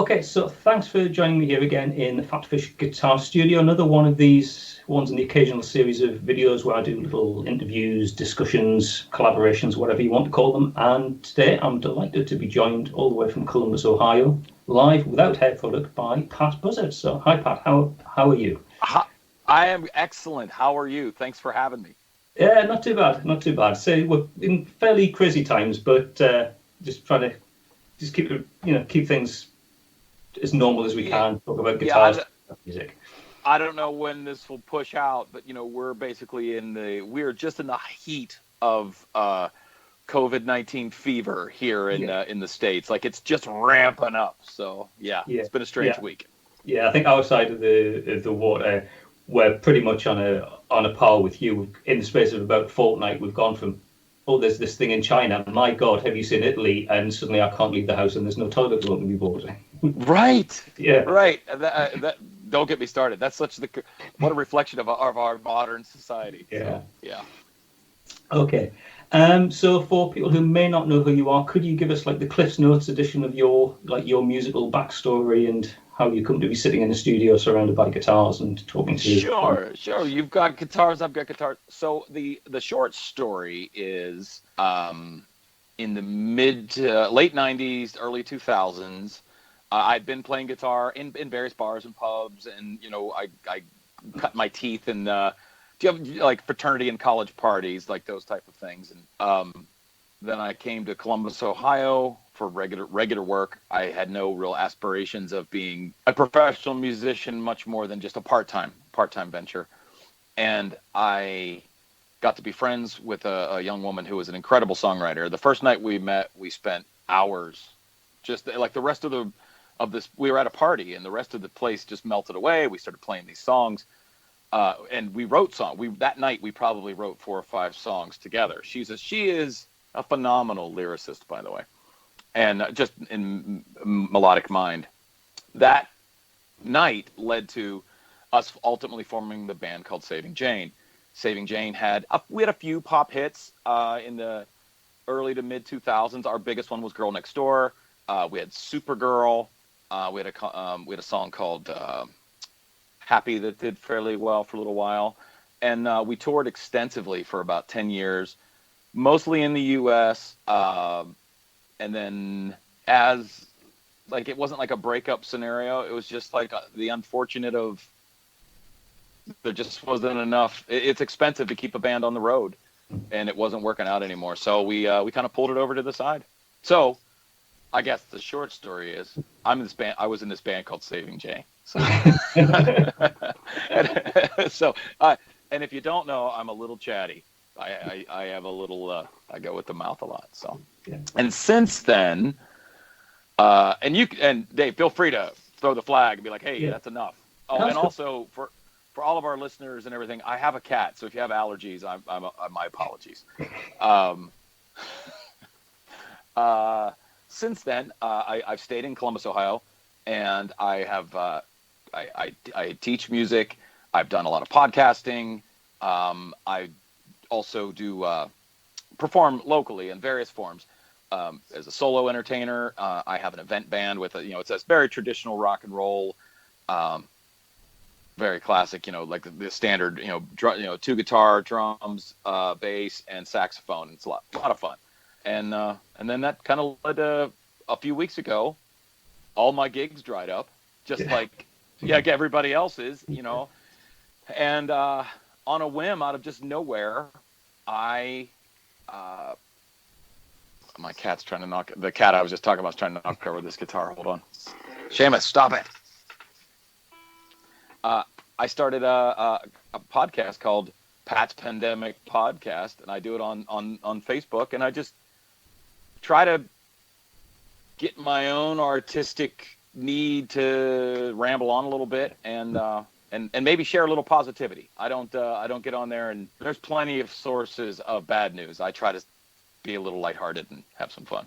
Okay, so thanks for joining me here again in the PhatPhish Guitar Studio. Another one of these ones in the occasional series of videos where I do little interviews, discussions, collaborations, whatever you want to call them. And today I'm delighted to be joined all the way from Columbus, Ohio, live without hair product by Pat Buzzard. So hi Pat, how are you? Hi, I am excellent. How are you? Thanks for having me. Yeah, not too bad, not too bad. So we're in fairly crazy times, but just trying to keep keep things as normal as we can. Talk about guitars, music. I don't know when this will push out, but we're basically we're just in the heat of COVID-19 fever here in the States. Like it's just ramping up. So yeah. It's been a strange week. Yeah, I think our side of the water, we're pretty much on a par with you. In the space of about a fortnight, we've gone from, oh, there's this thing in China. My God, have you seen Italy? And suddenly I can't leave the house and there's no toilet roll to be bought. Right. Yeah. Right. That don't get me started. That's what a reflection of our modern society. Yeah. So, yeah. Okay. So for people who may not know who you are, could you give us like the Cliff's Notes edition of your musical backstory and how you come to be sitting in a studio surrounded by guitars and talking to you? Sure. You've got guitars, I've got guitars. So the short story is in the late 90s, early 2000s, I'd been playing guitar in various bars and pubs, and I cut my teeth in do you have like fraternity and college parties, like those type of things, and then I came to Columbus, Ohio for regular work. I had no real aspirations of being a professional musician, much more than just a part-time venture. And I got to be friends with a young woman who was an incredible songwriter. The first night we met, we spent hours, just like the rest of this. We were at a party, and the rest of the place just melted away. We started playing these songs, and we wrote songs. That night we probably wrote 4 or 5 songs together. She is a phenomenal lyricist, by the way, and just in melodic mind. That night led to us ultimately forming the band called Saving Jane. Saving Jane we had a few pop hits in the early to mid 2000s. Our biggest one was Girl Next Door. We had Supergirl. We had a song called Happy that did fairly well for a little while, and we toured extensively for about 10 years. Mostly in the U.S., and then it wasn't like a breakup scenario. It was just like the unfortunate of there just wasn't enough. It's expensive to keep a band on the road, and it wasn't working out anymore. So we kind of pulled it over to the side. So I guess the short story is I was in this band called Saving Jane. So, and if you don't know, I'm a little chatty. I have a little, I go with the mouth a lot. So, and since then, and Dave, feel free to throw the flag and be like, hey, that's enough. Oh, and also for all of our listeners and everything, I have a cat. So if you have allergies, my apologies. Since then, I've stayed in Columbus, Ohio, and I have, I teach music. I've done a lot of podcasting. I also do perform locally in various forms as a solo entertainer. I have an event band with it's a very traditional rock and roll, very classic, like the standard, 2 guitar, drums, bass, and saxophone. It's a lot of fun. And then that kind of led to a few weeks ago, all my gigs dried up, just like everybody else's, and on a whim, out of just nowhere, my cat's trying to knock, the cat I was just talking about is trying to knock over this guitar. Hold on. Seamus, stop it. I started a podcast called Pat's Pandemic Podcast, and I do it on Facebook, and I just try to get my own artistic need to ramble on a little bit and maybe share a little positivity. I don't get on there, and there's plenty of sources of bad news. I try to be a little lighthearted and have some fun.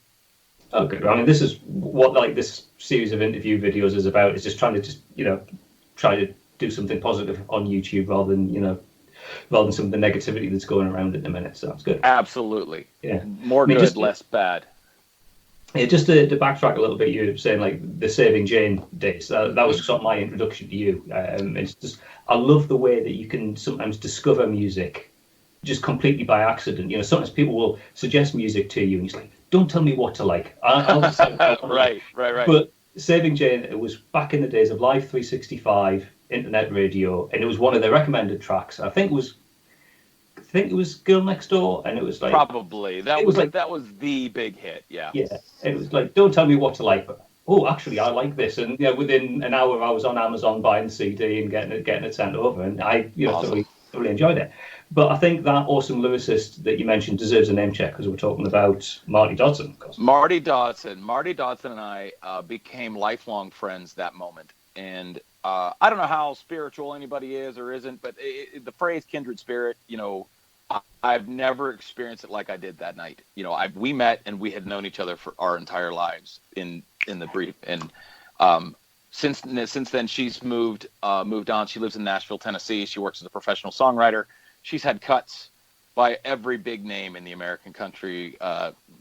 Okay, I mean, this is what this series of interview videos is about. Is just trying to try to do something positive on YouTube rather than some of the negativity that's going around at the minute. So that's good. Absolutely. Yeah. More good, less bad. Yeah, just to backtrack a little bit, you were saying like the Saving Jane days. That was sort of my introduction to you. It's just I love the way that you can sometimes discover music just completely by accident. You know, sometimes people will suggest music to you, and you're like, "Don't tell me what to like. I'll decide what I want to like." Right. But Saving Jane, it was back in the days of Live 365, internet radio, and it was one of their recommended tracks. I think it was Girl Next Door, and it was like Probably it was like that was the big hit. Yeah. yeah, and it was like, don't tell me what to like, but oh, actually, I like this. And within an hour, I was on Amazon buying the CD and getting it sent over, and I Awesome. thoroughly enjoyed it. But I think that awesome lyricist that you mentioned deserves a name check because we're talking about Marty Dodson, of course. Marty Dodson and I became lifelong friends that moment. And I don't know how spiritual anybody is or isn't, but the phrase kindred spirit, I've never experienced it like I did that night. We met and we had known each other for our entire lives in the brief. And since then, she's moved on. She lives in Nashville, Tennessee. She works as a professional songwriter. She's had cuts by every big name in the American country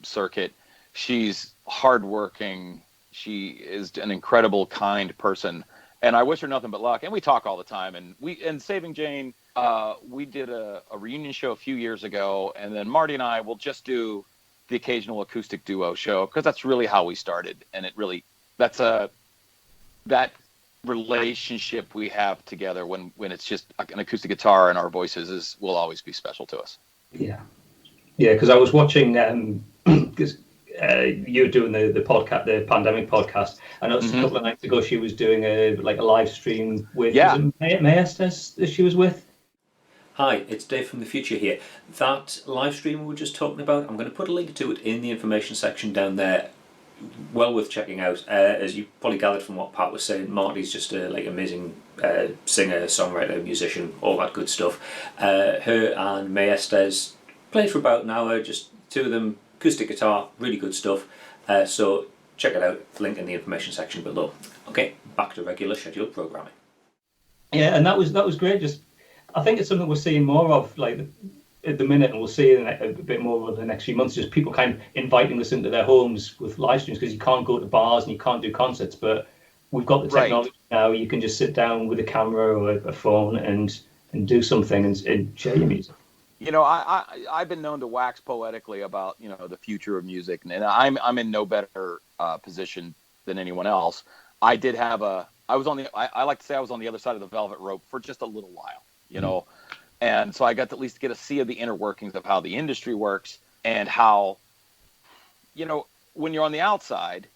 circuit. She's hardworking. She is an incredible, kind person, and I wish her nothing but luck. And we talk all the time. And Saving Jane, we did a reunion show a few years ago, and then Marty and I will just do the occasional acoustic duo show because that's really how we started, and that relationship we have together when it's just an acoustic guitar and our voices will always be special to us. Yeah, because I was watching because you were doing the podcast, the pandemic podcast. I noticed a couple of nights ago she was doing a live stream with Maestas that she was with. Hi, it's Dave from the future here. That live stream we were just talking about, I'm going to put a link to it in the information section down there. Well worth checking out. As you probably gathered from what Pat was saying, Marty's just a amazing singer, songwriter, musician, all that good stuff. Her and Maestas played for about an hour, just two of them, acoustic guitar, really good stuff. So check it out, link in the information section below. Okay, back to regular scheduled programming. Yeah, and that was great. Just I think it's something we're seeing more of at the minute, and we'll see a bit more over the next few months, just people kind of inviting us into their homes with live streams because you can't go to bars and you can't do concerts, but we've got the technology now. You can just sit down with a camera or a phone and do something and share your music. I've been known to wax poetically about the future of music, and I'm in no better position than anyone else. I like to say I was on the other side of the velvet rope for just a little while, And so I got to at least get a see of the inner workings of how the industry works and how, when you're on the outside,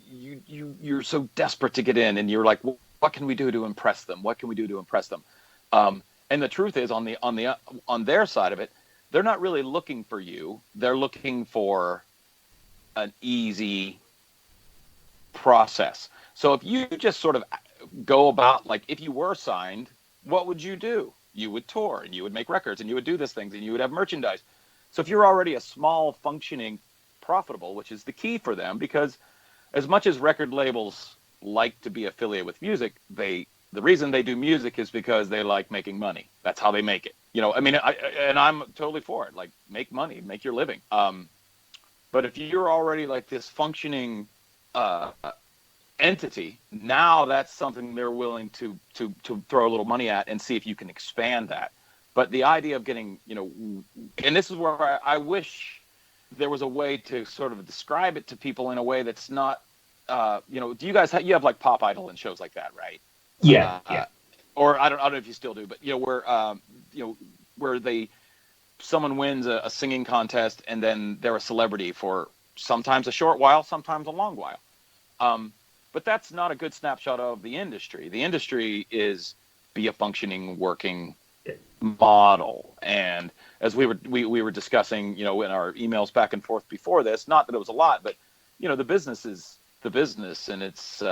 you're so desperate to get in, and you're like, well, what can we do to impress them? What can we do to impress them? And the truth is, on their side of it, they're not really looking for you. They're looking for an easy process. So if you just sort of go about if you were signed, what would you do? You would tour and you would make records and you would do these things and you would have merchandise. So if you're already a small, functioning, profitable, which is the key for them, because as much as record labels like to be affiliated with music, the reason they do music is because they like making money. That's how they make it. And I'm totally for it. Make money, make your living. But if you're already this functioning entity, now that's something they're willing to throw a little money at and see if you can expand that. But the idea of getting, and this is where I wish there was a way to sort of describe it to people in a way that's not, do you guys you have Pop Idol and shows like that, right? Yeah. Or I don't know if you still do, but where someone wins a singing contest and then they're a celebrity for sometimes a short while, sometimes a long while. But that's not a good snapshot of the industry. The industry is be a functioning, working model. And as we were discussing, in our emails back and forth before this, not that it was a lot, but the business is the business, and it's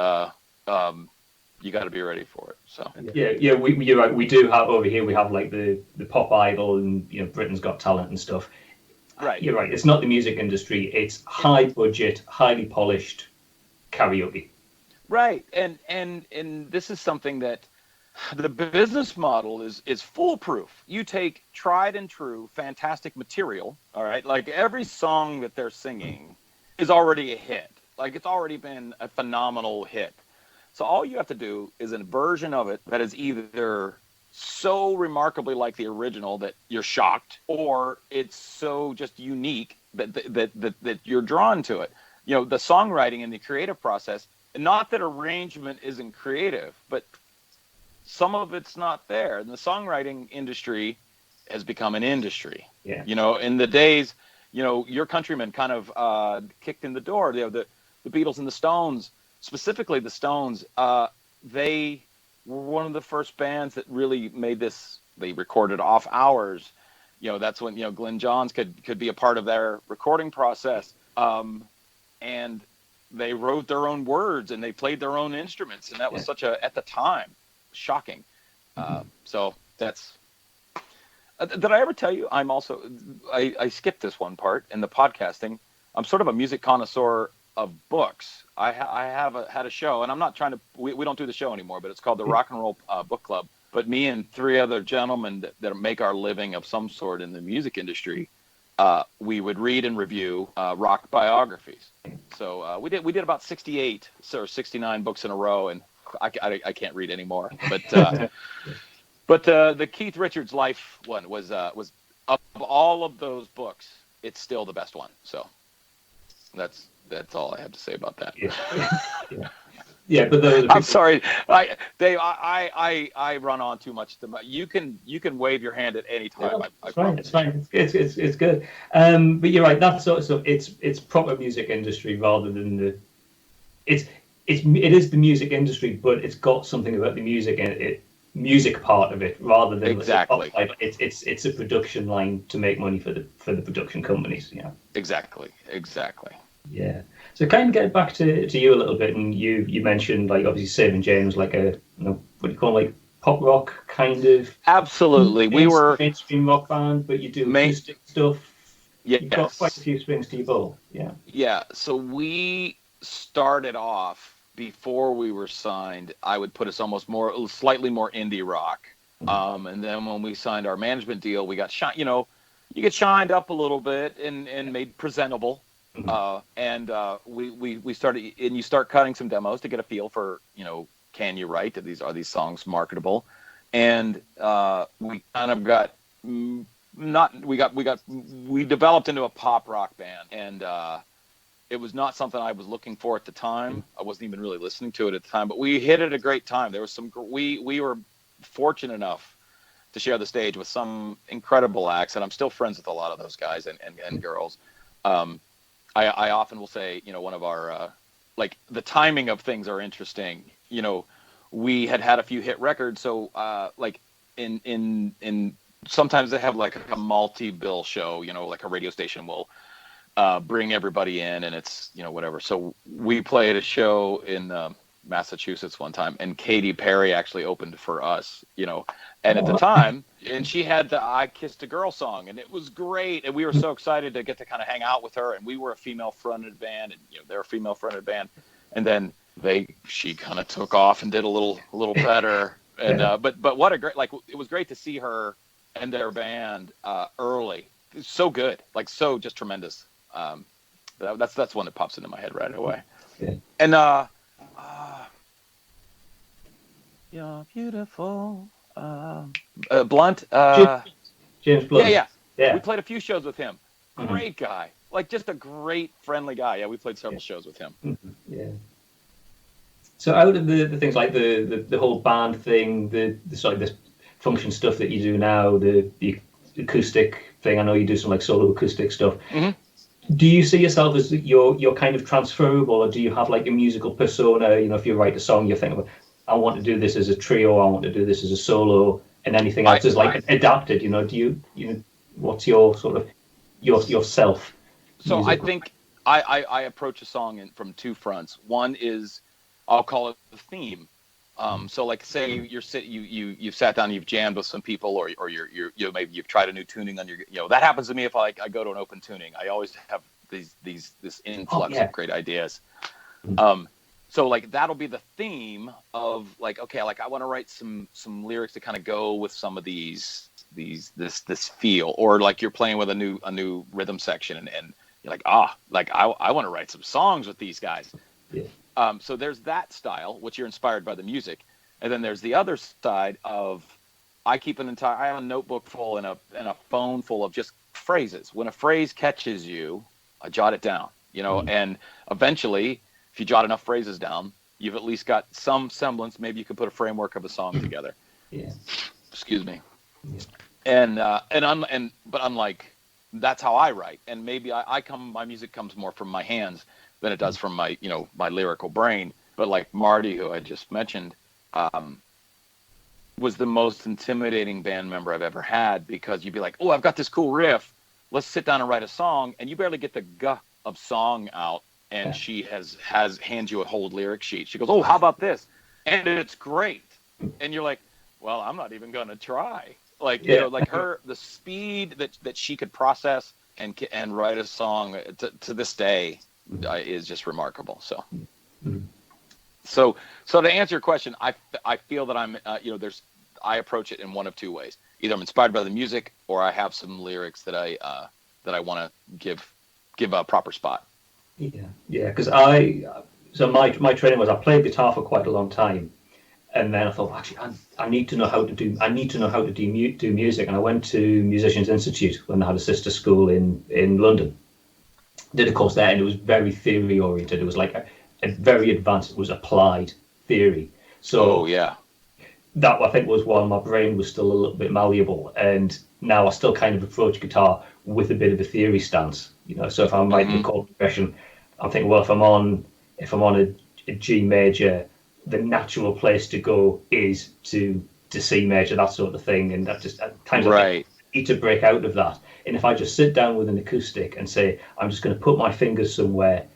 you got to be ready for it. So yeah, you're right. We do have over here. We have the Pop Idol and Britain's Got Talent and stuff. Right. You're right. It's not the music industry. It's high budget, highly polished karaoke. Right, and this is something that the business model is foolproof. You take tried and true, fantastic material, all right? Every song that they're singing is already a hit. Like, it's already been a phenomenal hit. So all you have to do is a version of it that is either so remarkably like the original that you're shocked, or it's so just unique that you're drawn to it. You know, the songwriting and the creative process, not that arrangement isn't creative, but some of it's not there. And the songwriting industry has become an industry. Yeah. You know, in the days, you know, your countrymen kind of kicked in the door. You know, the Beatles and the Stones, specifically the Stones, they were one of the first bands that really made this. They recorded off hours. You know, that's when, you know, Glenn Johns could be a part of their recording process. And they wrote their own words and they played their own instruments. And that was such a, at the time, shocking. So that's, did I ever tell you I'm also, I skipped this one part in the podcasting. I'm sort of a music connoisseur of books. I had a show, and I'm not trying to, we don't do the show anymore, but it's called the Rock and Roll Book Club. But me and three other gentlemen that make our living of some sort in the music industry, we would read and review rock biographies. So we did about 68 or 69 books in a row, and I can't read anymore. But the Keith Richards life one was of all of those books, it's still the best one. So that's all I have to say about that. Yeah, but I'm sorry, Dave. I run on too much. You can wave your hand at any time. No, it's fine. It's good. But you're right. That sort of stuff. It's proper music industry rather than the. It is the music industry, but it's got something about the music part of it rather than exactly. It's a production line to make money for the production companies. Yeah. Exactly. Yeah. So kind of get back to you a little bit, and you mentioned like obviously Saving James, like a what do you call it, like pop rock kind of. Absolutely, we were mainstream rock band, but you do acoustic stuff. Yes. You've got quite a few strings to your bow. Yeah. Yeah. So we started off before we were signed. I would put us slightly more indie rock. And then when we signed our management deal, we got you get shined up a little bit and made presentable. We started, and you start cutting some demos to get a feel for, can you write? Are these songs marketable? And we kind of got we developed into a pop rock band, and it was not something I was looking for at the time. I wasn't even really listening to it at the time, but we hit it a great time. There was we were fortunate enough to share the stage with some incredible acts, and I'm still friends with a lot of those guys and girls. I often will say, one of our, like the timing of things are interesting. We had a few hit records. So, like in sometimes they have like a multi-bill show, like a radio station will, bring everybody in and it's, whatever. So we played a show in, Massachusetts one time, and Katy Perry actually opened for us, and at the time, and she had the I Kissed a Girl song, and it was great, and we were so excited to get to kind of hang out with her, and we were a female fronted band, and they're a female fronted band, and then she kind of took off and did a little better, and but what a great, like, it was great to see her and their band early. It's so good, like, so just tremendous. That's one that pops into my head right away. And you're beautiful. Blunt. James Blunt. Yeah. We played a few shows with him. Great guy. Like, just a great, friendly guy. Yeah, we played several shows with him. Yeah. So out of the things like the whole band thing, the function stuff that you do now, the acoustic thing, I know you do some like solo acoustic stuff. Do you see yourself as you're kind of transferable, or do you have like a musical persona? If you write a song, you think, I want to do this as a trio, I want to do this as a solo, and anything else is like adapted. Do you what's your sort of yourself? So music? I think I approach a song from two fronts. One is, I'll call it the theme. So like, say you've sat down, you've jammed with some people, or maybe you've tried a new tuning on your, that happens to me if I go to an open tuning. I always have this influx of great ideas. So like, that'll be the theme of like, okay, like I want to write some lyrics to kind of go with some of this feel, or like you're playing with a new rhythm section, and You're like, I want to write some songs with these guys. Yeah. So there's that style, which you're inspired by the music. And then there's the other side of, I have a notebook full and a phone full of just phrases. When a phrase catches you, I jot it down, and eventually, if you jot enough phrases down, you've at least got some semblance. Maybe you could put a framework of a song together. Yeah. Excuse me. Yeah. But unlike, that's how I write. And maybe my music comes more from my hands than it does from my, my lyrical brain. But like Marti, who I just mentioned, was the most intimidating band member I've ever had, because you'd be like, oh, I've got this cool riff. Let's sit down and write a song. And you barely get the guh of song out. And she hands you a whole lyric sheet. She goes, oh, how about this? And it's great. And you're like, well, I'm not even going to try. Like, the speed that she could process and write a song to this day is just remarkable. So to answer your question, I feel that I'm, I approach it in one of two ways. Either I'm inspired by the music, or I have some lyrics that I want to give a proper spot. Yeah, because my training was, I played guitar for quite a long time, and then I thought, actually, I need to know how to do music, and I went to Musicians Institute when they had a sister school in London. Did a course there, and it was very theory oriented. It was like a very advanced. It was applied theory. So that, I think, was while my brain was still a little bit malleable, and now I still kind of approach guitar with a bit of a theory stance. So if I'm writing a chord progression, I'm thinking, well, if I'm on a G major, the natural place to go is to C major, that sort of thing, and that just at times I need to break out of that. And if I just sit down with an acoustic and say, I'm just going to put my fingers somewhere,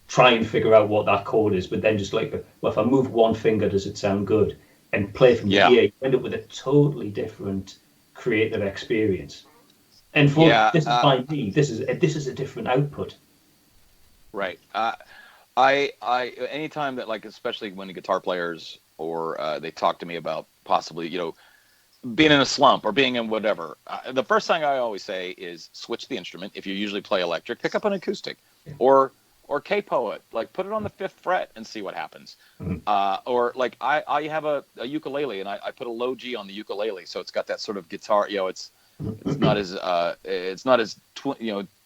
try and figure out what that chord is, but then just like, well, if I move one finger, does it sound good? And play from here, you end up with a totally different creative experience. And this is by me. This is a different output. Right. I anytime that, like, especially when the guitar players or they talk to me about possibly, being in a slump or being in whatever, the first thing I always say is switch the instrument. If you usually play electric, pick up an acoustic, or capo it, like put it on the 5th fret and see what happens. Or like I have a ukulele, and I put a low G on the ukulele, so it's got that sort of guitar. It's not as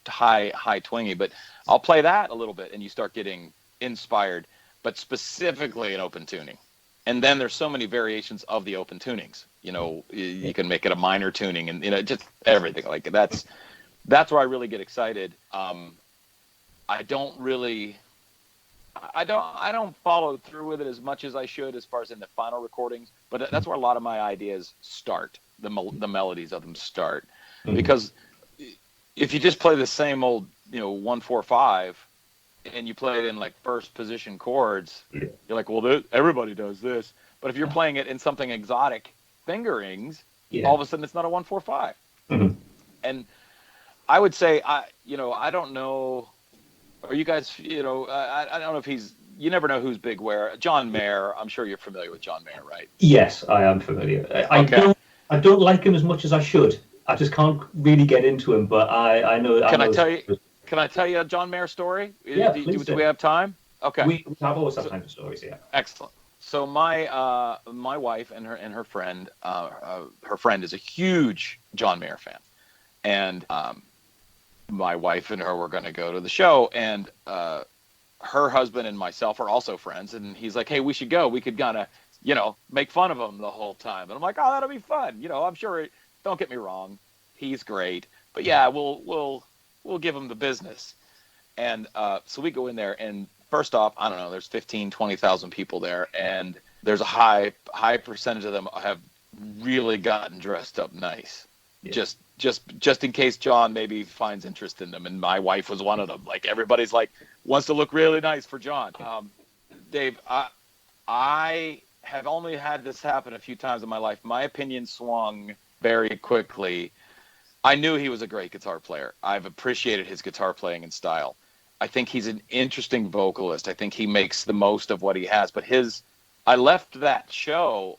high twingy, but I'll play that a little bit, and you start getting inspired, but specifically in open tuning. And then there's so many variations of the open tunings. You can make it a minor tuning, and just everything like that. That's where I really get excited. I don't follow through with it as much as I should as far as in the final recordings, but that's where a lot of my ideas start. The melodies of them start, because if you just play the same old 1-4-5 and you play it in like first position chords, you're like, well, everybody does this. But if you're playing it in something exotic fingerings, all of a sudden it's not a 1-4-5. And I would say, I don't know. Are you guys, I don't know if you never know who's big where. John Mayer, I'm sure you're familiar with John Mayer, right? Yes, I am familiar. I don't like him as much as I should. I just can't really get into him, but I know. Can I tell you a John Mayer story? Yeah, do we have time? Okay. We have always have time for stories, yeah. Excellent. So my wife and her friend, her friend is a huge John Mayer fan, and my wife and her were going to go to the show, and her husband and myself are also friends, and he's like, hey, we should go. We could kind of, make fun of him the whole time. And I'm like, oh, that'll be fun. I'm sure. Don't get me wrong, he's great, but yeah, we'll give him the business. And so we go in there, and first off, I don't know, there's 20,000 people there, and there's a high percentage of them have really gotten dressed up nice. Yeah. Just in case John maybe finds interest in them, and my wife was one of them. Like, everybody's like wants to look really nice for John. Dave, I have only had this happen a few times in my life. My opinion swung very quickly. I knew he was a great guitar player. I've appreciated his guitar playing and style. I think he's an interesting vocalist. I think he makes the most of what he has. But I left that show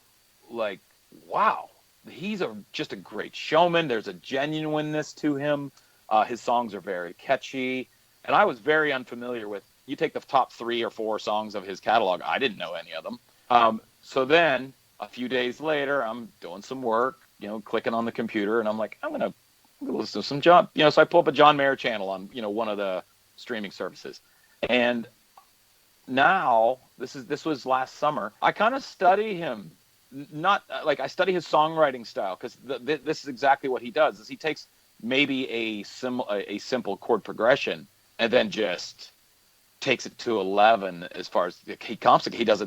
like, wow, he's just a great showman. There's a genuineness to him. His songs are very catchy, and I was very unfamiliar with. You take the top 3 or 4 songs of his catalog, I didn't know any of them. So then a few days later, I'm doing some work, clicking on the computer, and I'm like, I'm gonna listen to some John. So I pull up a John Mayer channel on one of the streaming services, and now this was last summer. I kind of study him, not like I study his songwriting style, because this is exactly what he does. Is he takes maybe a simple chord progression and then just takes it to 11 as far as he complicates.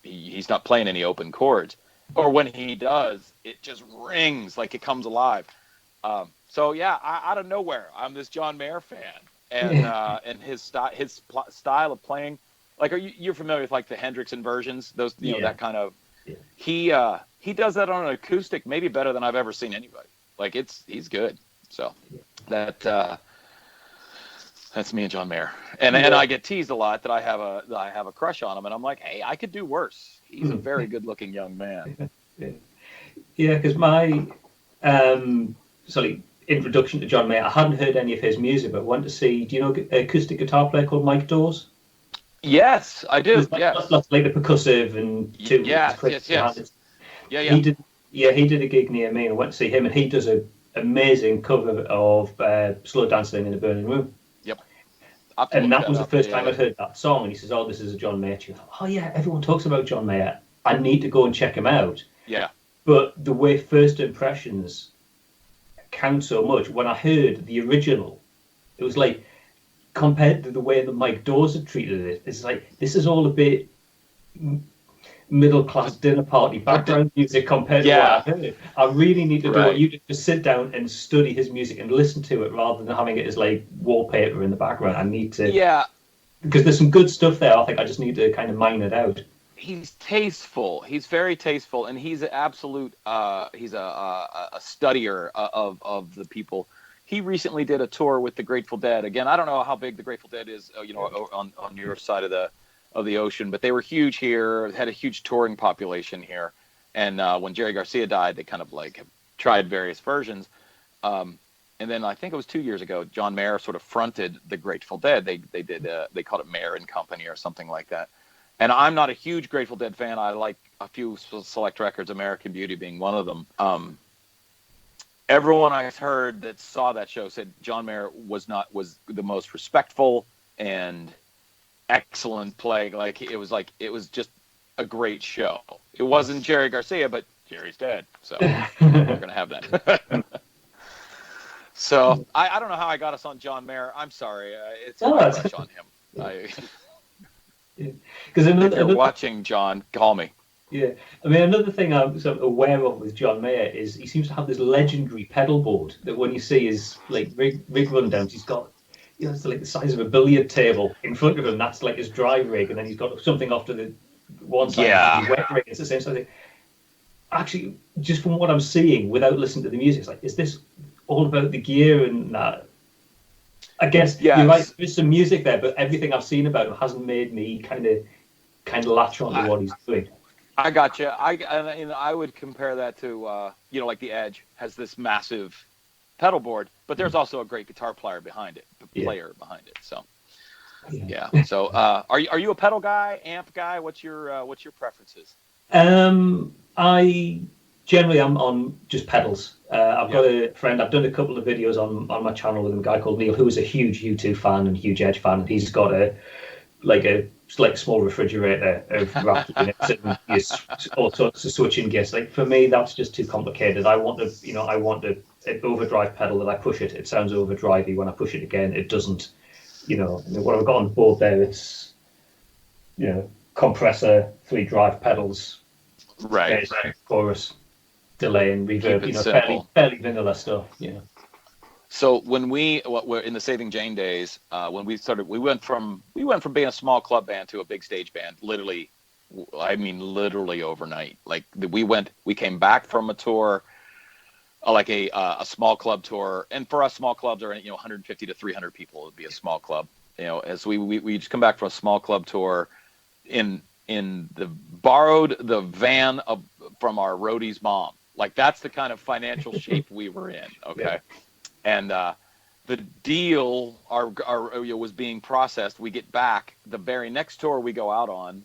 He's not playing any open chords, or when he does, it just rings like it comes alive. So yeah, out of nowhere, I'm this John Mayer fan, and his style of playing. Like, you're familiar with like the Hendrix inversions? Those, that kind of. Yeah. He does that on an acoustic, maybe better than I've ever seen anybody. Like, he's good. So that's me and John Mayer, and I get teased a lot that I have a crush on him, and I'm like, hey, I could do worse. He's a very good-looking young man. Yeah, because my introduction to John Mayer, I hadn't heard any of his music, but went to see. Do you know an acoustic guitar player called Mike Dawes? Yes, I do. Lots like the percussive and yes. Yeah. He did a gig near me, and I went to see him, and he does an amazing cover of "Slow Dancing in a Burning Room." Yep. And that was the first time I'd heard that song, and he says, "Oh, this is a John Mayer tune." Oh yeah, everyone talks about John Mayer. I need to go and check him out. Yeah. But the way first impressions count so much. When I heard the original, it was like, compared to the way that Mike Dawes had treated it, it's like, this is all a bit middle-class dinner party background music compared to what I heard. I really need to do what you did, just sit down and study his music and listen to it rather than having it as like wallpaper in the background. I need to, because there's some good stuff there. I think I just need to kind of mine it out. He's tasteful. He's very tasteful, and he's an absolute. He's a studier of the people. He recently did a tour with the Grateful Dead. Again, I don't know how big the Grateful Dead is, on your side of the ocean, but they were huge here. Had a huge touring population here, and when Jerry Garcia died, they kind of like tried various versions. And then I think it was 2 years ago, John Mayer sort of fronted the Grateful Dead. They did they called it Mayer and Company or something like that. And I'm not a huge Grateful Dead fan. I like a few select records, American Beauty being one of them. Everyone I heard that saw that show said John Mayer was the most respectful and excellent play. Like, it was just a great show. It wasn't Jerry Garcia, but Jerry's dead, so we're gonna have that. So I don't know how I got us on John Mayer. I'm sorry. It's a crush on him. Because if you're watching, John, call me. Yeah, I mean, another thing I'm sort of aware of with John Mayer is he seems to have this legendary pedal board that when you see his like rig rundowns, he's got, it's like the size of a billiard table in front of him. That's like his drive rig, and then he's got something off to the one side of his wet rig. It's the same sort of thing. Actually, just from what I'm seeing, without listening to the music, it's like, is this all about the gear and that? I guess you're right. There's some music there, but everything I've seen about him hasn't made me kind of latch on to what he's doing. I got you. I would compare that to like the Edge has this massive pedal board, but there's also a great guitar player behind it. So yeah. So are you a pedal guy, amp guy? What's your preferences? I generally am on just pedals. I've got a friend. I've done a couple of videos on my channel with a guy called Neil, who is a huge U2 fan and huge Edge fan, and he's got a small refrigerator of wrapped units and all sorts of switching gears. Like, for me, that's just too complicated. I want an overdrive pedal that I push it. It sounds overdrivey. When I push it again, it doesn't. What I've got on board there, it's compressor, 3 drive pedals, right, chorus, delay and reverb. Fairly vanilla stuff. Yeah. So when we're in the Saving Jane days, when we started, we went from being a small club band to a big stage band. Literally overnight. Like, we came back from a tour, like a small club tour, and for us, small clubs are 150 to 300 people would be a small club. As we just come back from a small club tour, borrowed the van from our roadie's mom. Like, that's the kind of financial shape we were in. Okay. And the deal was being processed. We get back. The very next tour we go out on,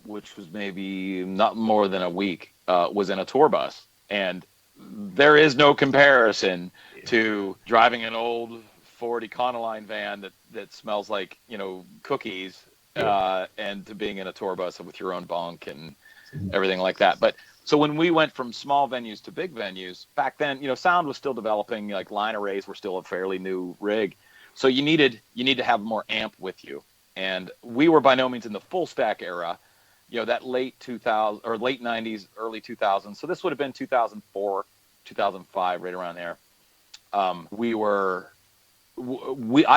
which was maybe not more than a week, was in a tour bus. And there is no comparison to driving an old Ford Econoline van that smells like, cookies, and to being in a tour bus with your own bunk and everything like that. But so when we went from small venues to big venues, back then, sound was still developing. Like line arrays were still a fairly new rig, so you need to have more amp with you. And we were by no means in the full stack era, that late 2000 or late 90s, early 2000s. So this would have been 2004, 2005, right around there. I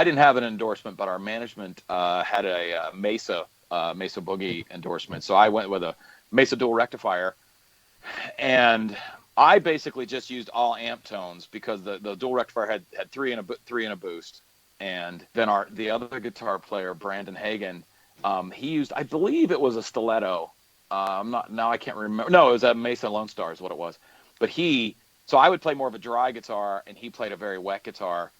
didn't have an endorsement, but our management had a Mesa Boogie endorsement. So I went with a Mesa dual rectifier. And I basically just used all amp tones because the dual rectifier had three and a boost. And then the other guitar player, Brandon Hagen, he used, I believe it was a stiletto. I can't remember. No, it was a Mesa Lone Star is what it was. But so I would play more of a dry guitar and he played a very wet guitar,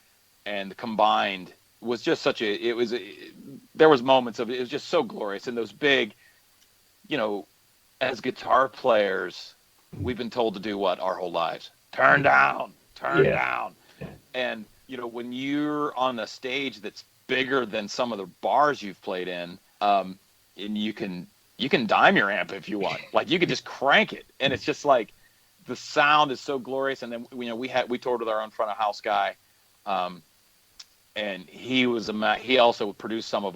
and combined was just there was moments of it was just so glorious. And those big, as guitar players, we've been told to do what our whole lives? Turn down. Yeah. And, when you're on a stage that's bigger than some of the bars you've played in, and you can dime your amp if you want. Like you could just crank it. And it's just like the sound is so glorious. And then, we toured with our own front of house guy. And he also produced some of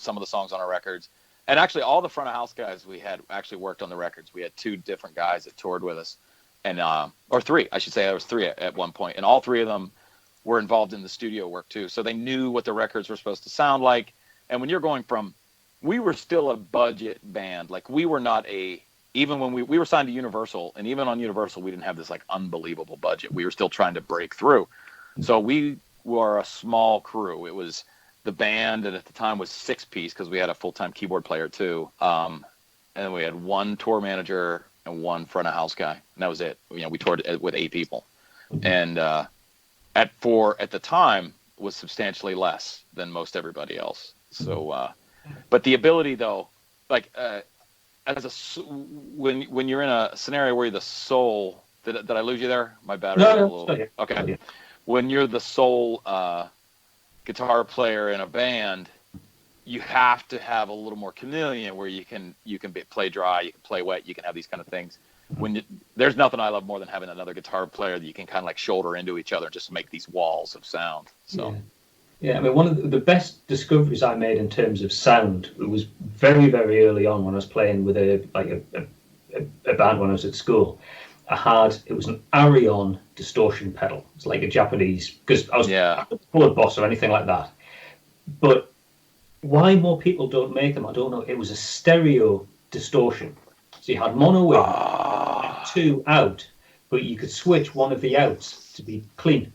some of the songs on our records. And actually, all the front of house guys we had actually worked on the records. We had two different guys that toured with us, and or three, I should say. There was three at one point, and all three of them were involved in the studio work too. So they knew what the records were supposed to sound like. And when you're going from, we were still a budget band. Like we were not even when we were signed to Universal, and even on Universal, we didn't have this like unbelievable budget. We were still trying to break through. So we were a small crew. It was the band, and at the time was 6-piece because we had a full-time keyboard player too. And we had one tour manager and one front of house guy, and that was it. We toured with 8 people, and at the time was substantially less than most everybody else. So, but the ability though, like when you're in a scenario where you're the sole, did I lose you there? My battery was a little okay. Yeah. When you're the sole guitar player in a band, you have to have a little more chameleon where you can play dry, you can play wet, you can have these kind of things. There's nothing I love more than having another guitar player that you can kind of like shoulder into each other, just to make these walls of sound. So yeah, I mean, one of the best discoveries I made in terms of sound, it was very, very early on when I was playing with a band when I was at school. It was an Arion distortion pedal. It's like a Japanese, because I was Blood Boss or anything like that. But why more people don't make them, I don't know. It was a stereo distortion. So you had mono in and 2 out, but you could switch one of the outs to be clean.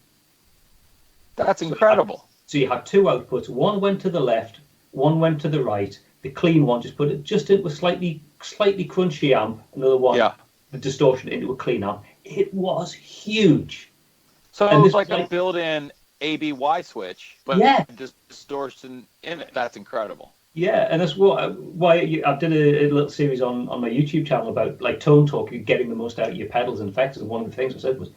That's incredible. So you had 2 outputs. One went to the left, one went to the right. The clean one just put it just into a slightly crunchy amp. Another one, the distortion into a clean amp. It was huge. So it was like a built-in ABY switch, but distortion in it. That's incredible. Yeah, and that's why I did a little series on my YouTube channel about like tone talk, getting the most out of your pedals and effects. And one of the things I said was,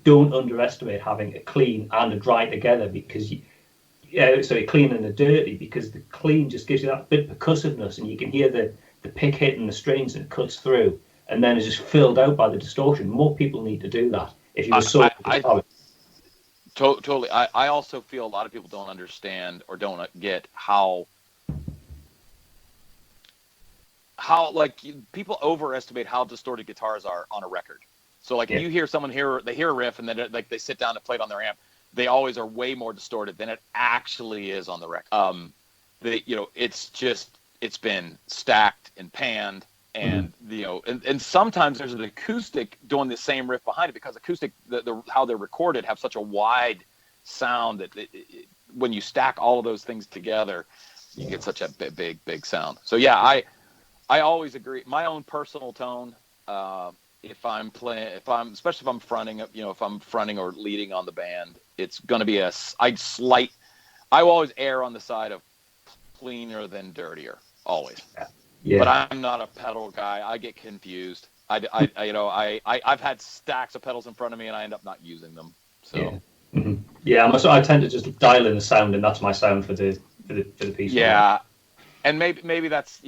don't underestimate having a clean and a dry together, because a clean and a dirty, because the clean just gives you that bit of percussiveness, and you can hear the pick hitting the strings and it cuts through, and then it's just filled out by the distortion. More people need to do that. If you were totally. I also feel a lot of people don't understand or don't get how like people overestimate how distorted guitars are on a record. So like you hear someone they hear a riff and then like they sit down to play it on their amp, they always are way more distorted than it actually is on the record. It's been stacked and panned, and and sometimes there's an acoustic doing the same riff behind it, because acoustic how they're recorded have such a wide sound that when you stack all of those things together, you get such a big sound. So yeah, I always agree. My own personal tone, especially if I'm fronting, if I'm fronting or leading on the band, it's going to be I will always err on the side of cleaner than dirtier, always. Yeah. But I'm not a pedal guy. I get confused. I've had stacks of pedals in front of me and I end up not using them. So. Yeah. Mm-hmm. Yeah, I tend to just dial in the sound, and that's my sound for the piece. Yeah, and maybe that's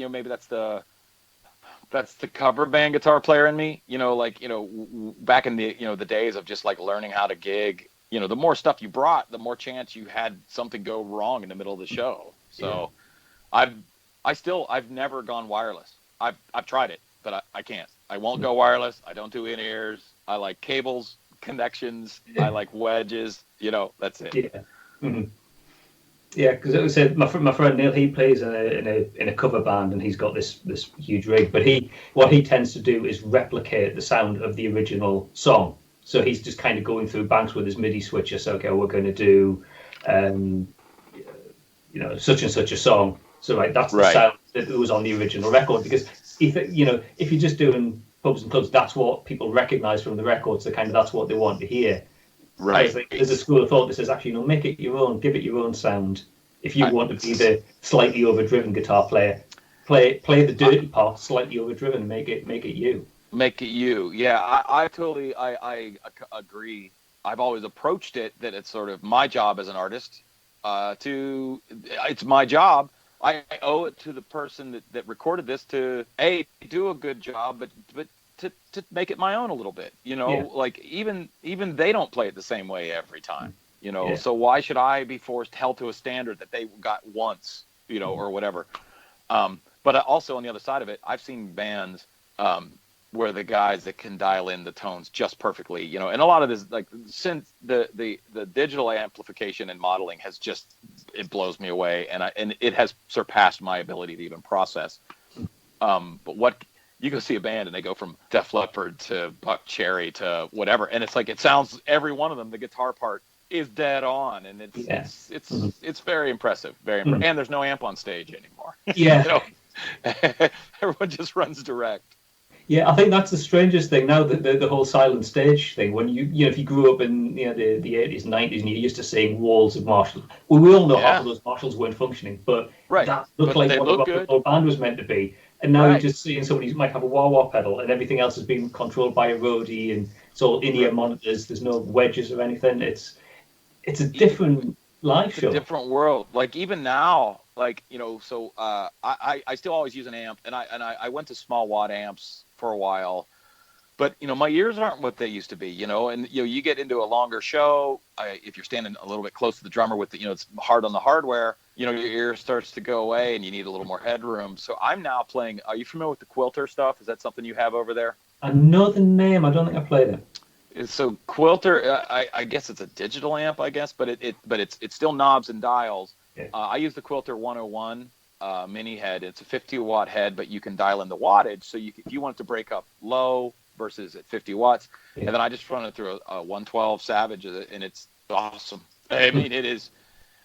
that's the cover band guitar player in me. Back in the days of just like learning how to gig. The more stuff you brought, the more chance you had something go wrong in the middle of the show. So, yeah. I've never gone wireless. I've tried it, but I can't. I won't go wireless. I don't do in-ears. I like cables, connections. I like wedges. That's it. Yeah. Mm-hmm. Yeah, because it was my friend Neil. He plays in a cover band, and he's got this huge rig. But what he tends to do is replicate the sound of the original song. So he's just kind of going through banks with his MIDI switcher. So okay, we're going to do, such and such a song. So that's the sound that was on the original record. Because if you're just doing pubs and clubs, that's what people recognise from the record. So that's what they want to hear. Right. There's a school of thought that says actually, make it your own, give it your own sound. If you want to be the slightly overdriven guitar player, play the dirty part slightly overdriven, make it you. Make it you. Yeah, I totally I agree. I've always approached it that it's sort of my job as an artist. It's my job. I owe it to the person that recorded this to do a good job, but to make it my own a little bit, like even they don't play it the same way every time, so why should I be held to a standard that they got once, or whatever. But also on the other side of it, I've seen bands where the guys that can dial in the tones just perfectly, and a lot of this, like since the digital amplification and modeling it blows me away, and it has surpassed my ability to even process. But what you go see a band and they go from Def Leppard to Buck Cherry to whatever, and it's like it sounds every one of them. The guitar part is dead on, and it's very impressive, very impressive. And there's no amp on stage anymore. Yeah, everyone just runs direct. Yeah, I think that's the strangest thing now, the whole silent stage thing. When if you grew up in the 80s and 90s and you're used to seeing walls of Marshalls, well, we all know half of those Marshalls weren't functioning, but that looked like what the whole band was meant to be. And now you're just seeing somebody who might have a wah-wah pedal and everything else is being controlled by a roadie, and it's all in-ear monitors. There's no wedges or anything. It's a different live show. A different world. Like even now, like so I still always use an amp, and I went to small watt amps for a while, but my ears aren't what they used to be. And you get into a longer show, if you're standing a little bit close to the drummer with it's hard on the hardware. Your ear starts to go away and you need a little more headroom. So I'm now playing. Are you familiar with the Quilter stuff? Is that something you have over there? I know the name. I don't think I played it. So Quilter, I guess it's a digital amp, I guess, but it's still knobs and dials. Yeah. I use the Quilter 101 mini head. It's a 50 watt head, but you can dial in the wattage. So if you want it to break up low versus at 50 watts, and then I just run it through a 112 Savage, and it's awesome. I mean, it is.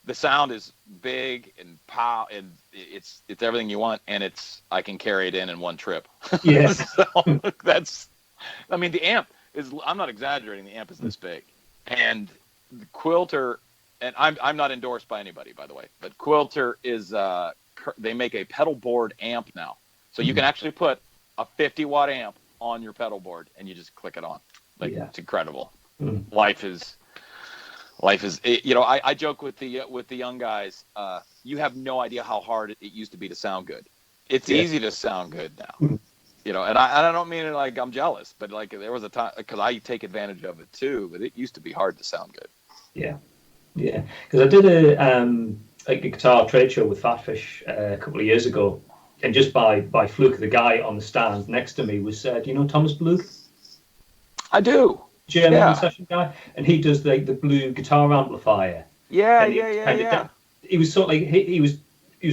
The sound is big and pow, and it's everything you want, and I can carry it in one trip. Yes. So the amp is, I'm not exaggerating, the amp is this big. And the Quilter, and I'm not endorsed by anybody, by the way, but Quilter is, they make a pedal board amp now. So you can actually put a 50 watt amp on your pedal board and you just click it on. It's incredible. Life is, I joke with the young guys. You have no idea how hard it used to be to sound good. It's easy to sound good now. And I don't mean it like I'm jealous, but like there was a time, because I take advantage of it too. But it used to be hard to sound good. Yeah. Because I did a guitar trade show with PhatPhish a couple of years ago, and just by fluke, the guy on the stand next to me was, do you know Thomas Bluth? I do. German session guy, and he does the Blue guitar amplifier. Yeah. He was sort of like he was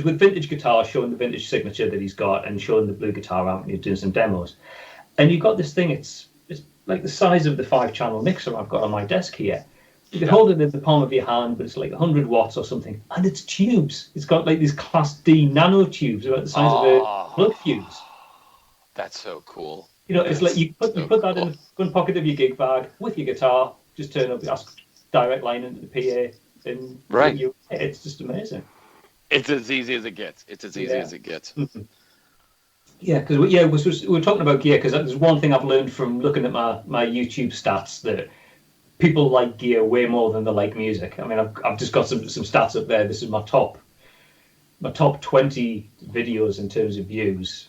with vintage guitars, showing the vintage signature that he's got, and showing the Blue guitar amp, and he's doing some demos. And you've got this thing; it's like the size of the 5-channel mixer I've got on my desk here. You can hold it in the palm of your hand, but it's like 100 watts or something, and it's tubes. It's got like these Class D nano tubes about the size of a plug fuse. That's so cool. It's like you put that in the front pocket of your gig bag with your guitar, just turn up, ask direct line into the PA, and it's just amazing. It's as easy as it gets. Mm-hmm. Yeah, because we're talking about gear, because there's one thing I've learned from looking at my YouTube stats, that people like gear way more than they like music. I mean, I've just got some stats up there. This is my top 20 videos in terms of views.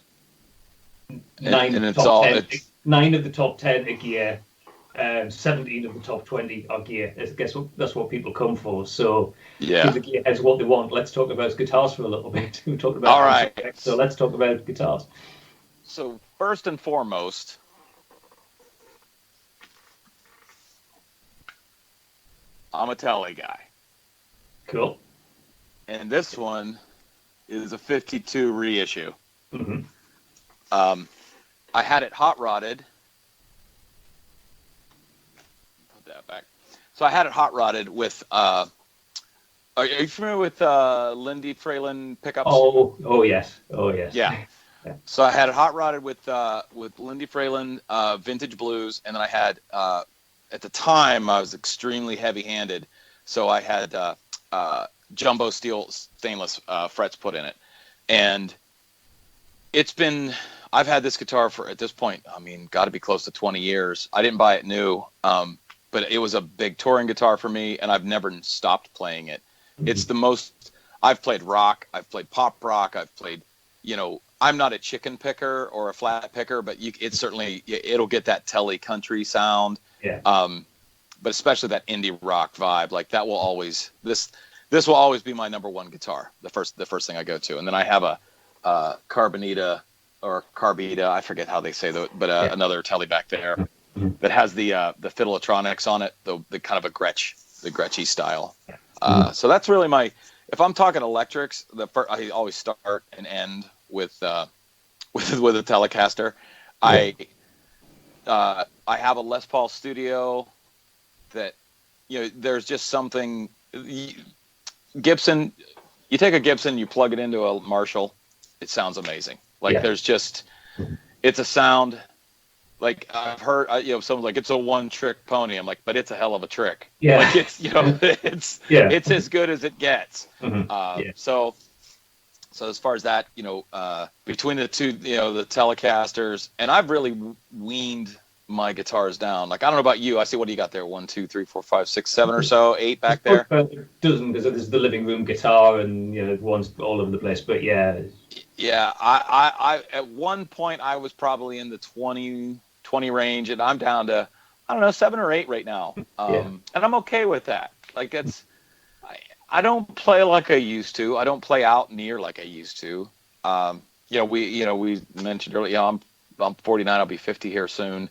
9 of the top 10 are gear. 17 of the top 20 are gear. I guess that's what people come for. So give the gearheads what they want. Let's talk about guitars for a little bit. We talked about all right. So let's talk about guitars. So first and foremost, I'm a Tele guy. Cool. And this one is a 52 reissue. Mm-hmm. I had it hot rodded. Put that back. So I had it hot rodded with. Are you familiar with Lindy Fralin pickups? Oh yes. Yeah. So I had it hot rodded with Lindy Fralin vintage blues, and then I had at the time I was extremely heavy-handed, so I had jumbo steel stainless frets put in it, and I've had this guitar for, at this point, I mean, got to be close to 20 years. I didn't buy it new, but it was a big touring guitar for me, and I've never stopped playing it. Mm-hmm. It's the most, I've played rock, I've played pop rock, I've played, I'm not a chicken picker or a flat picker, but it'll get that Tele country sound. Yeah. But especially that indie rock vibe, like that will always, this will always be my number one guitar, the first thing I go to. And then I have a Carbonita or Carbita, I forget how they say that, but another Tele back there that has the fiddletronics on it, the kind of the Gretschy style. So that's really if I'm talking electrics, I always start and end with a Telecaster. I have a Les Paul Studio that, there's just something. Gibson, you take a Gibson, you plug it into a Marshall, it sounds amazing. There's just, it's a sound. Like I've heard, someone's like, it's a one-trick pony. I'm like, but it's a hell of a trick. Yeah. It's as good as it gets. Mm-hmm. So as far as that, between the two, the Telecasters, and I've really weaned my guitars down. Like, I don't know about you. I see, what do you got there? 1, 2, 3, 4, 5, 6, 7 or so, 8 back there. A dozen, because there's the living room guitar and one's all over the place. But yeah. Yeah, I at one point I was probably in the 20 range, and I'm down to, I don't know, 7 or 8 right now. And I'm okay with that. Like, I don't play like I used to. I don't play out near like I used to. We mentioned earlier, I'm 49. I'll be 50 here soon.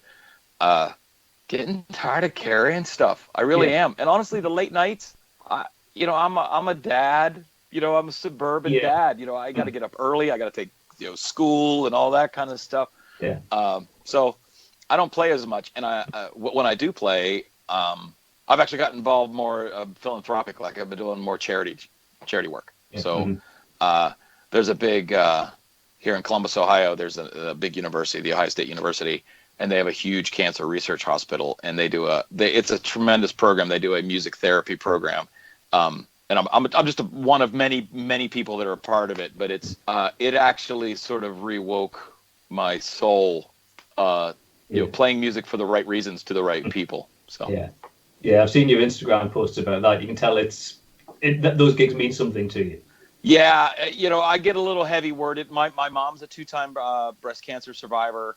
Getting tired of carrying stuff. I really am. And honestly, the late nights, I'm a dad. I'm a suburban dad. I got to get up early. I got to take school and all that kind of stuff. Yeah. So I don't play as much. And when I do play, I've actually gotten involved more philanthropic. Like, I've been doing more charity work. Yeah. So there's a big here in Columbus, Ohio. There's a big university, the Ohio State University, and they have a huge cancer research hospital. And they do it's a tremendous program. They do a music therapy program. And I'm just one of many people that are a part of it. But it actually sort of rewoke my soul. Playing music for the right reasons to the right people. So yeah, I've seen your Instagram posts about that. You can tell those gigs mean something to you. Yeah, I get a little heavy worded. My mom's a 2-time breast cancer survivor,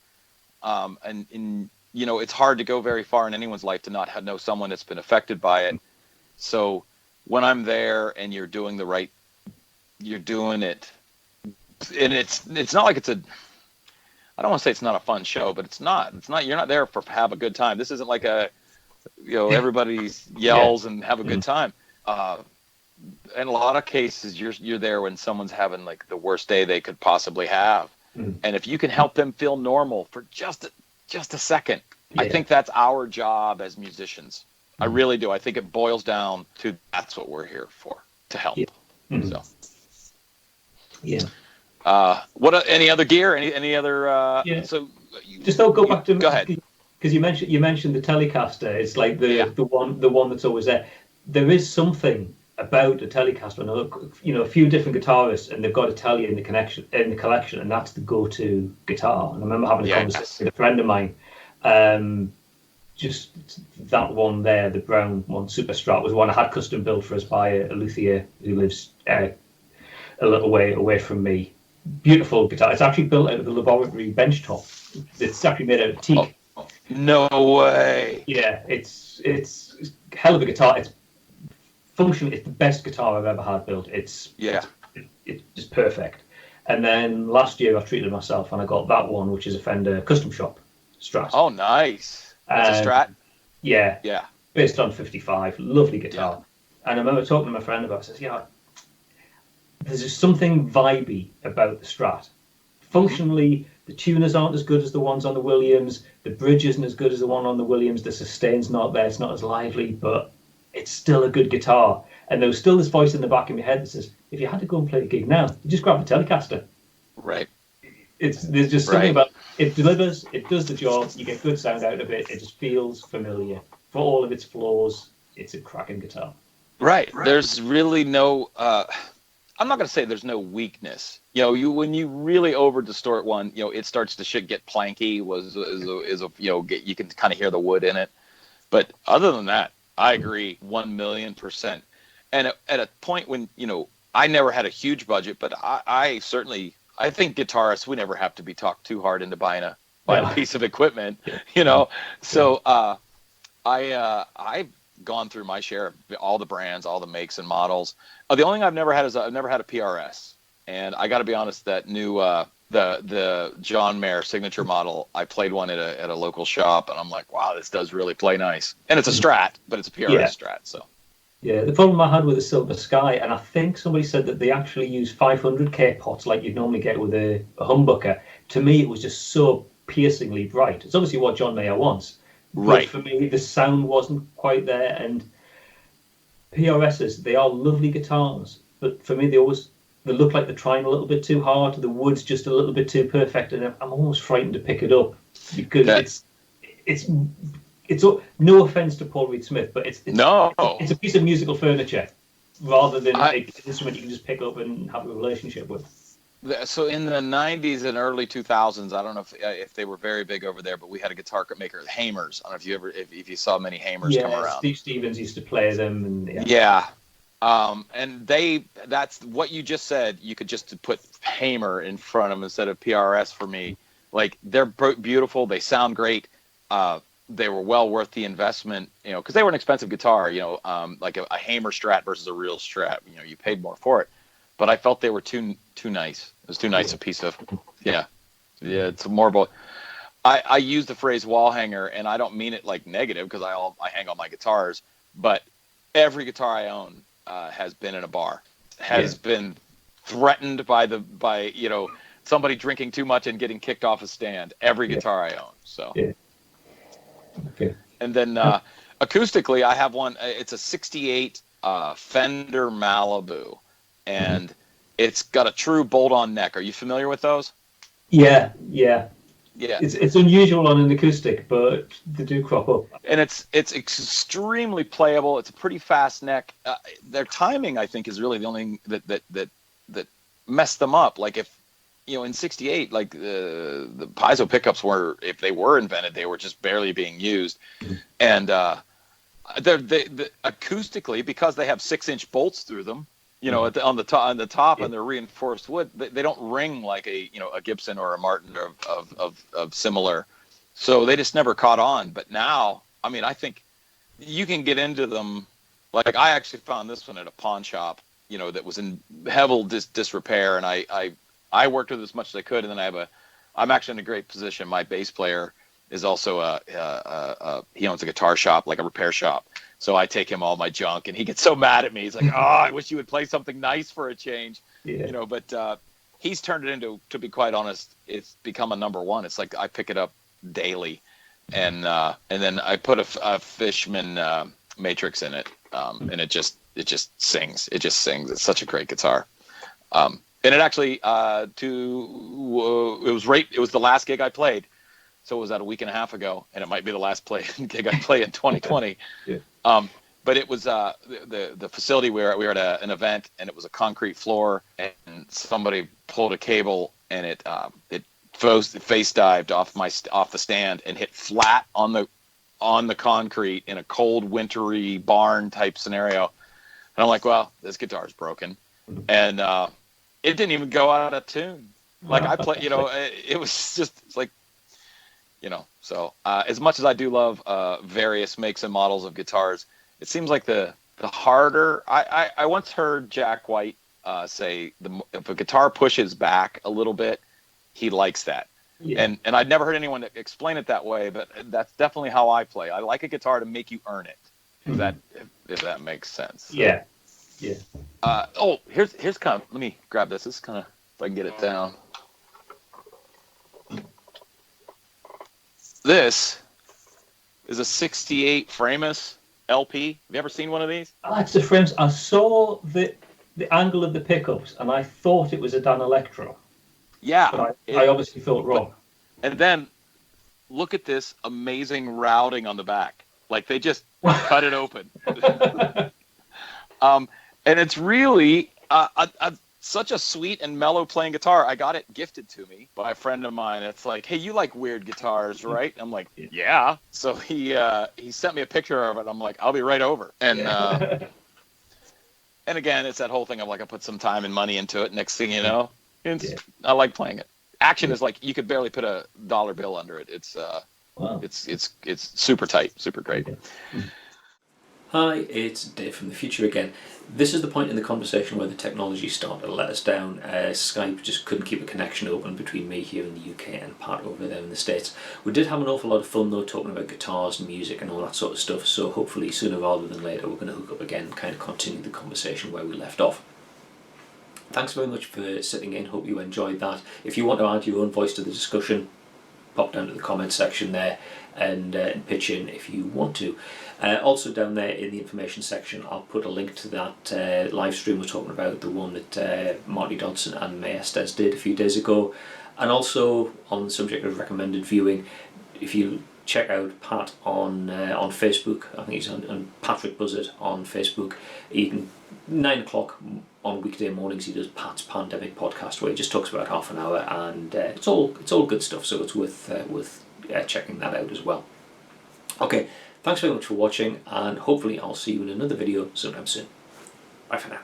and it's hard to go very far in anyone's life to not know someone that's been affected by it. So when I'm there and you're doing it, and it's not like I don't want to say it's not a fun show, but it's not. You're not there for have a good time. This isn't like everybody yells and have a good time. In a lot of cases, you're there when someone's having like the worst day they could possibly have, and if you can help them feel normal for just a second, I think that's our job as musicians. I really do. I think it boils down to that's what we're here for, to help. So. Yeah. What any other gear? Any other? So Just don't go back to. Go ahead. Because you mentioned the Telecaster. It's like the one that's always there. There is something about the Telecaster. And a few different guitarists, and they've got a Tele in the collection, and that's the go-to guitar. And I remember having a conversation with a friend of mine. Just that one there, the brown one, Super Strat, was one I had custom built for us by a luthier who lives a little way away from me. Beautiful guitar. It's actually built out of the laboratory benchtop. It's actually made out of teak. Oh, no way. Yeah, it's hell of a guitar. It's functionally, it's the best guitar I've ever had built. It's just perfect. And then last year I treated myself and I got that one, which is a Fender custom shop Strat. Oh, nice. That's a Strat? Yeah. Yeah. Based on 55. Lovely guitar. Yeah. And I remember talking to my friend about it. I says, there's just something vibey about the Strat. Functionally, the tuners aren't as good as the ones on the Williams. The bridge isn't as good as the one on the Williams. The sustain's not there. It's not as lively, but it's still a good guitar. And there was still this voice in the back of my head that says, if you had to go and play a gig now, you just grab a Telecaster. Right. There's just something about it delivers, it does the job, you get good sound out of it, it just feels familiar. For all of its flaws, it's a cracking guitar. Right. There's really no I'm not going to say there's no weakness. When you really over distort one, it starts to get planky. You can kind of hear the wood in it. But other than that, I agree 1,000,000%. And at a point when I never had a huge budget, but I think guitarists, we never have to be talked too hard into buying a piece of equipment. So I've gone through my share of all the brands, all the makes and models. The only thing I've never had is I've never had a PRS, and I got to be honest, that new the John Mayer signature model, I played one at a local shop, and I'm like, wow, this does really play nice. And it's a Strat, but it's a PRS Strat. So the problem I had with the Silver Sky, and I think somebody said that they actually use 500K pots like you'd normally get with a humbucker. To me, it was just so piercingly bright. It's obviously what John Mayer wants. Right. But for me, the sound wasn't quite there. And PRSs, they are lovely guitars, but for me, they look like they're trying a little bit too hard. The wood's just a little bit too perfect, and I'm almost frightened to pick it up because it's no offense to Paul Reed Smith, but it's a piece of musical furniture rather than an instrument you can just pick up and have a relationship with. So in the 90s and early 2000s, I don't know if they were very big over there, but we had a guitar maker, Hamers. I don't know if you saw many Hamers come around. Steve Stevens used to play them, and and that's what you just said. You could just put Hamer in front of them instead of PRS for me. Like, they're beautiful, they sound great. They were well worth the investment, because they were an expensive guitar. Like a Hamer Strat versus a real Strat. You paid more for it, but I felt they were too nice. It was too nice a piece of, it's more about, I use the phrase wall hanger, and I don't mean it like negative, because I hang on my guitars, but every guitar I own has been in a bar, has been threatened by somebody drinking too much and getting kicked off a stand. Every guitar I own. So, okay. And then acoustically, I have one. It's a '68 Fender Malibu, and it's got a true bolt-on neck. Are you familiar with those? Yeah. It's unusual on an acoustic, but they do crop up. And it's extremely playable. It's a pretty fast neck. Their timing, I think, is really the only thing that messed them up. Like, if in '68, like the piezo pickups were, if they were invented, they were just barely being used, and they're acoustically, because they have 6-inch bolts through them. On the top, and they're reinforced wood. They don't ring like a Gibson or a Martin of similar. So they just never caught on. But now, I think you can get into them. Like, I actually found this one at a pawn shop, that was in heavy disrepair, and I worked with it as much as I could. And then I'm actually in a great position. My bass player is also he owns a guitar shop, like a repair shop. So I take him all my junk, and he gets so mad at me. He's like, I wish you would play something nice for a change. But he's turned it into, to be quite honest, it's become a number one. It's like I pick it up daily. And then I put a Fishman matrix in it, and it just sings. It just sings. It's such a great guitar. And it actually, it was the last gig I played. so it was that a week and a half ago, and it might be the last gig I play in 2020. Yeah. But it was the facility where we were at an event, and it was a concrete floor, and somebody pulled a cable, and it face dived off the stand and hit flat on the concrete in a cold, wintry barn type scenario. And I'm like, well, this guitar's broken, and it didn't even go out of tune. Like I play, it was just like, So as much as I do love various makes and models of guitars, it seems like the harder. I once heard Jack White say if a guitar pushes back a little bit, he likes that. Yeah. And I'd never heard anyone explain it that way, but that's definitely how I play. I like a guitar to make you earn it. If that makes sense. So, yeah. Yeah. Here's kind of. Let me grab this. This is kind of, if I can get it down. This is a '68 Framus LP. Have you ever seen one of these? It's the frames. I saw the angle of the pickups, and I thought it was a Dan Electro. Yeah. But I obviously thought wrong. And then look at this amazing routing on the back. Like they just cut it open. And it's really such a sweet and mellow playing guitar. I got it gifted to me by a friend of mine. It's like, hey, you like weird guitars, right? I'm like, yeah. So he sent me a picture of it. I'm like, I'll be right over. And and again, it's that whole thing of like I put some time and money into it. Next thing you know, I like playing it. Action is like you could barely put a dollar bill under it. It's wow. It's super tight, super great. Hi, it's Dave from the future again. This is the point in the conversation where the technology started to let us down. Skype just couldn't keep a connection open between me here in the UK and Pat over there in the States. We did have an awful lot of fun though, talking about guitars and music and all that sort of stuff, so hopefully sooner rather than later we're going to hook up again and kind of continue the conversation where we left off. Thanks very much for sitting in, hope you enjoyed that. If you want to add your own voice to the discussion, pop down to the comments section there and pitch in if you want to. Also down there in the information section I'll put a link to that live stream we're talking about, the one that Marti, Dodson and May Estes did a few days ago. And also on the subject of recommended viewing, if you check out Pat on Facebook, I think he's on Pat Buzzard on Facebook. You can 9 o'clock on weekday mornings he does Pat's Pandemic podcast where he just talks about half an hour, and it's all good stuff, so it's worth checking that out as well. Okay, thanks very much for watching, and hopefully I'll see you in another video sometime soon. Bye for now.